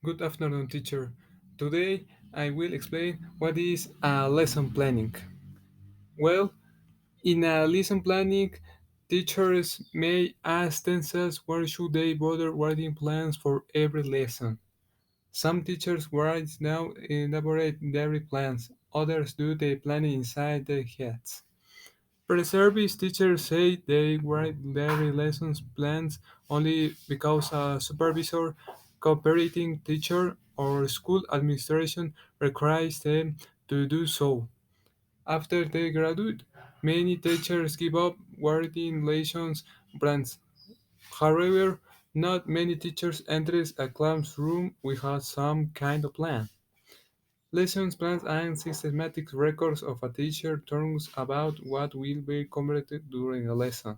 Good afternoon, teacher. Today I will explain what is a lesson planning. Well, in a lesson planning, teachers may ask themselves where should they bother writing plans for every lesson. Some teachers write down elaborate diary plans, others do the planning inside their heads. Pre-service teachers say they write daily lessons plans only because a supervisor, cooperating teacher, or school administration requires them to do so. After they graduate, many teachers give up writing lessons plans. However, not many teachers enter a classroom without some kind of plan. Lessons plans are systematic records of a teacher terms about what will be covered during a lesson.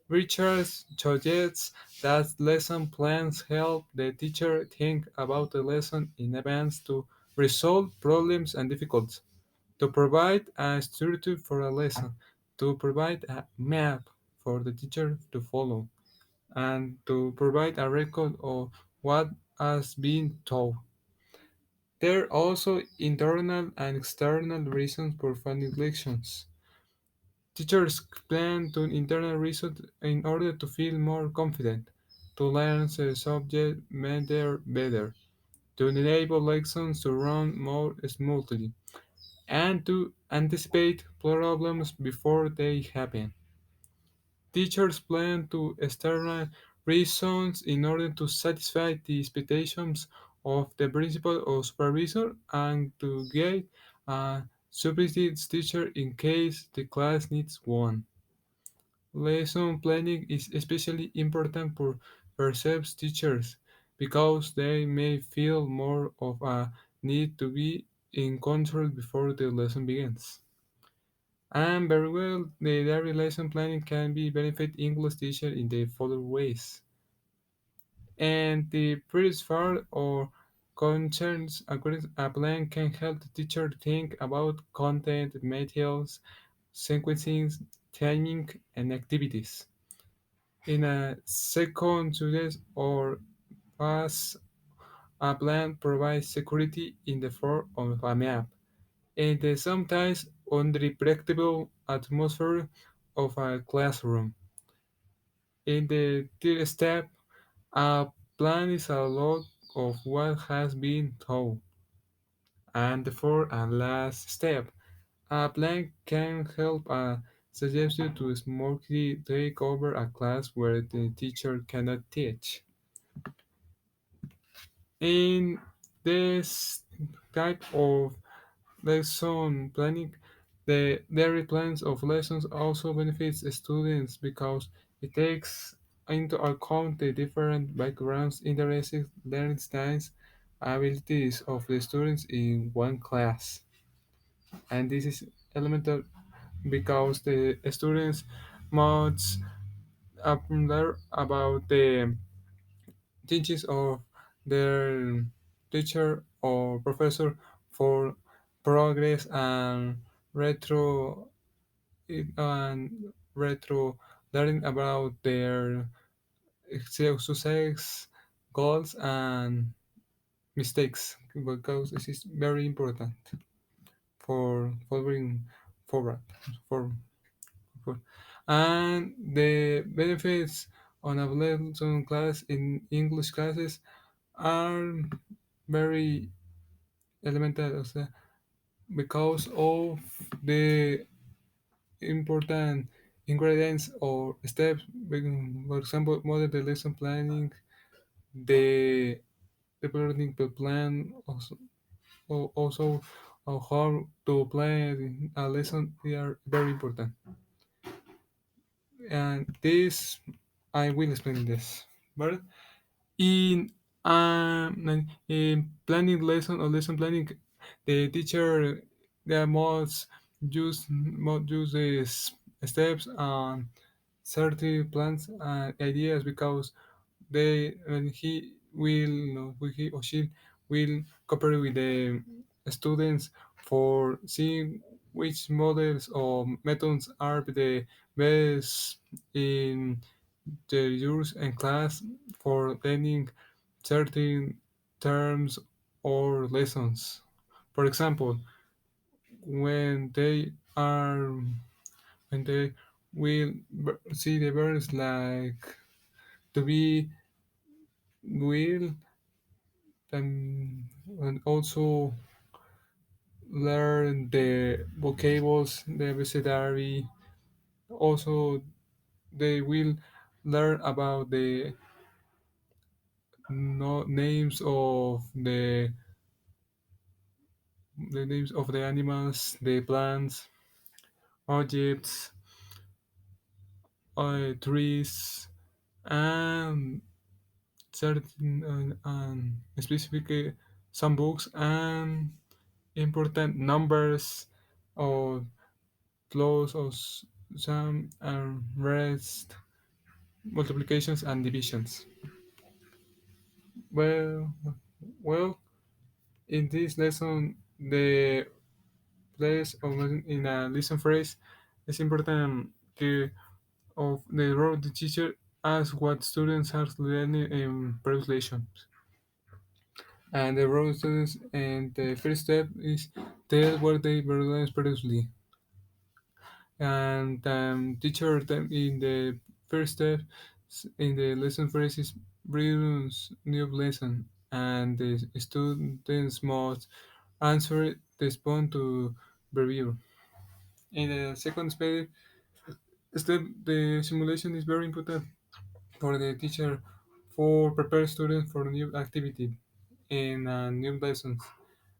Richard suggests that lesson plans help the teacher think about the lesson in advance to resolve problems and difficulties, to provide a structure for a lesson, to provide a map for the teacher to follow, and to provide a record of what has been taught. There are also internal and external reasons for funding lections. Teachers plan to internal research in order to feel more confident, to learn the subject matter better, to enable lessons to run more smoothly, and to anticipate problems before they happen. Teachers plan to external reasons in order to satisfy the expectations of the principal or supervisor and to get a substitute teacher in case the class needs one. Lesson planning is especially important for perceived teachers because they may feel more of a need to be in control before the lesson begins. And very well, the diary lesson planning can be benefit English teacher in the following ways. And the previous part or concerns a plan can help the teacher think about content, materials, sequencing, timing, and activities. In a second suggest or pass a plan provides security in the form of a map and the sometimes unpredictable atmosphere of a classroom. In the third step, a plan is a log of what has been taught. And the fourth and last step, a plan can help a suggestion to smoothly take over a class where the teacher cannot teach. In this type of lesson planning, the daily plans of lessons also benefits students because it takes into account the different backgrounds, interests, learning styles, abilities of the students in one class. And this is elemental because the students must learn about the teachings of their teacher or professor for progress and retro retro learning about their success goals and mistakes because this is very important for following forward for, for and the benefits on a lesson class in English classes are very elemental, o sea, because of the important ingredients or steps. For example, model the lesson planning, the learning plan, also how to plan a lesson. They are very important, and this I will explain this. But in planning lesson or lesson planning, the teacher the most uses steps and certain plans and ideas because they when he will when he or she will cooperate with the students for seeing which models or methods are the best in the use in class for learning certain terms or lessons. For example, when they are when they will see the verbs like to be, will, and also learn the vocables, the vocabulary. Also, they will learn about the names of the names of the animals, the plants, objects, trees, and certain specific some books and important numbers of close of some and rest multiplications and divisions. Well, well, in this lesson, the place of in a lesson phrase is important to of the role of the teacher as what students are learning in previous lessons. And the role of students and the first step is tell what they were learning previously. And teacher them in the first step in the lesson phrase is brings new lesson and the students must answer respond to review. In the second step, the simulation is very important for the teacher for prepare students for new activity in new lessons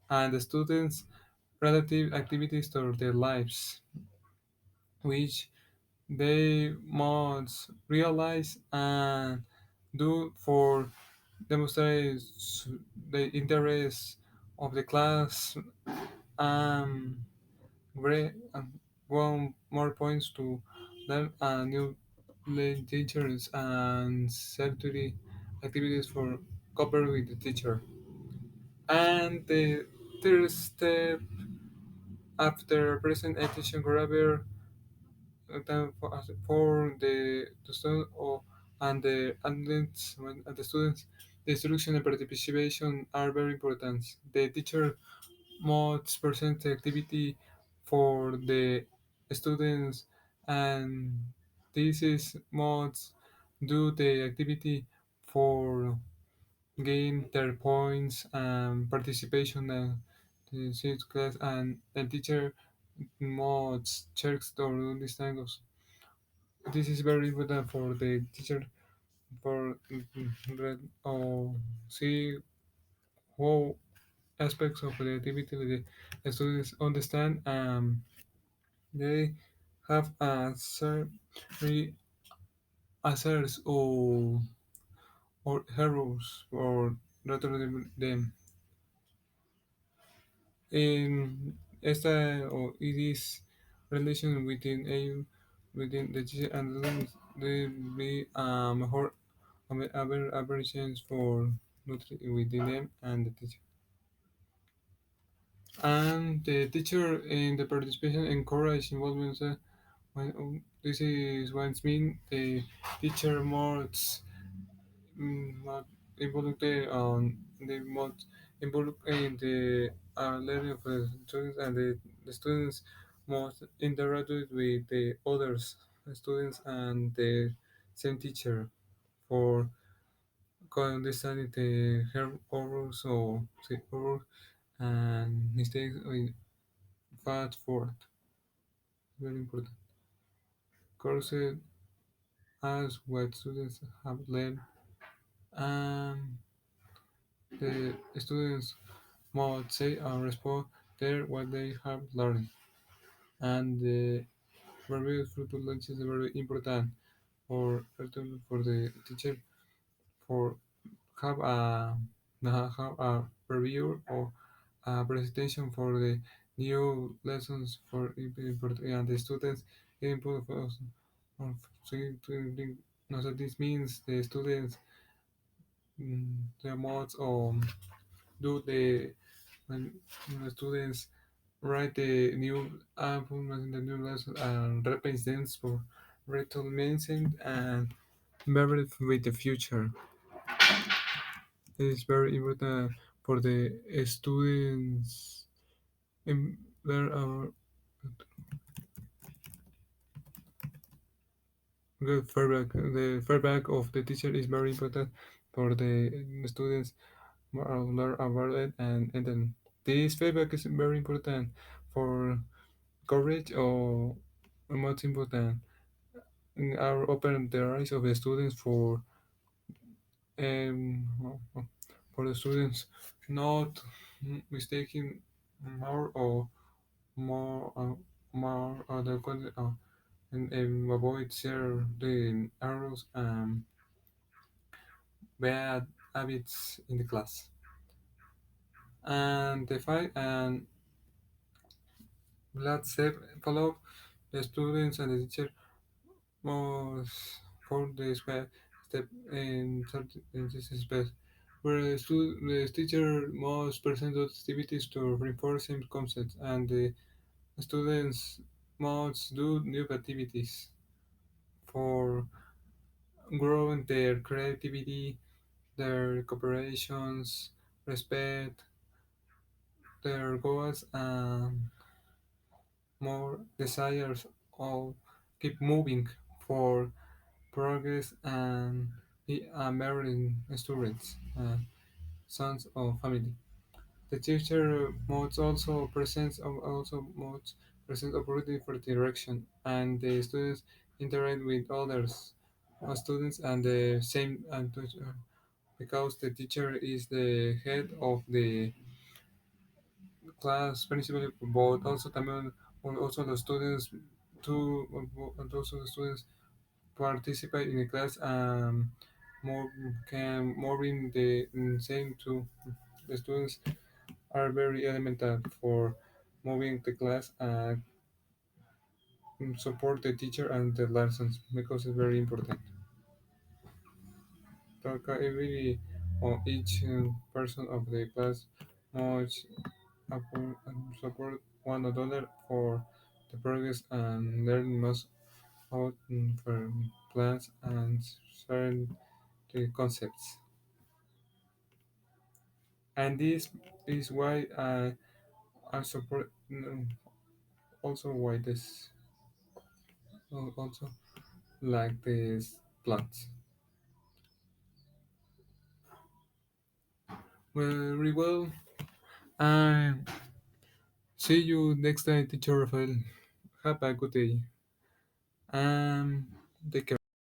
and the students relative activities to their lives, which they must realize and do for demonstrate the interest of the class. Um, and one more points to learn a new teachers and sensory activities for cooperate with the teacher. And the third step after present attention grabber time for the student or and the athletes and the students, the instruction and participation are very important. The teacher must present the activity for the students and this is must do the activity for gain their points and participation and the sixth class and the teacher must checks or these kind of this is very important for the teacher for see how aspects of the activity the students understand. They have a certain answers or errors or rather than them in esta or it is relation within a within the teacher and the students they be mejor average chance for within them and the teacher. And the teacher in the participation encourage involvement. This is what it means. The teacher must not involved the most involved in the learning of the students and the students must interact with the others students and the same teacher for understanding the her errors or the errors and mistakes in fast forward. Very important. Courses as what students have learned and the students must say and respond there what they have learned. And the review fruit lunch is very important for the teacher for have have a review or a presentation for the new lessons for and the students input of no, so this means the students the mods do the when the students write the new album and the new lesson and represents for mentioned and married with the future. It's very important for the students. There are good feedback. The feedback of the teacher is very important for the students learn about it, and then this feedback is very important for coverage or most important are open the eyes of the students um, for the students not mistaking more or more other content and avoid share the errors and bad habits in the class. And the five and let's say follow the students and the teacher must follow the step in this space. Where the teacher must present those activities to reinforce same concepts, and the students must do new activities for growing their creativity, their cooperations, respect their goals, and more desires of keep moving for progress and be American students, sons of family. The teacher modes also presents also modes present opportunity for direction, and the students interact with others, students, and the same because the teacher is the head of the class principally, but also también also the students to and also the students participate in the class more can more in the same to the students are very elemental for moving the class and support the teacher and the lessons because it's very important. So every or each person of the class must support one another for the progress and learn most out from plans and certain the concepts. And this is why I support also why this also like these plants. Very well. And see you next time, teacher Rafael. Have a good day. Um, take care.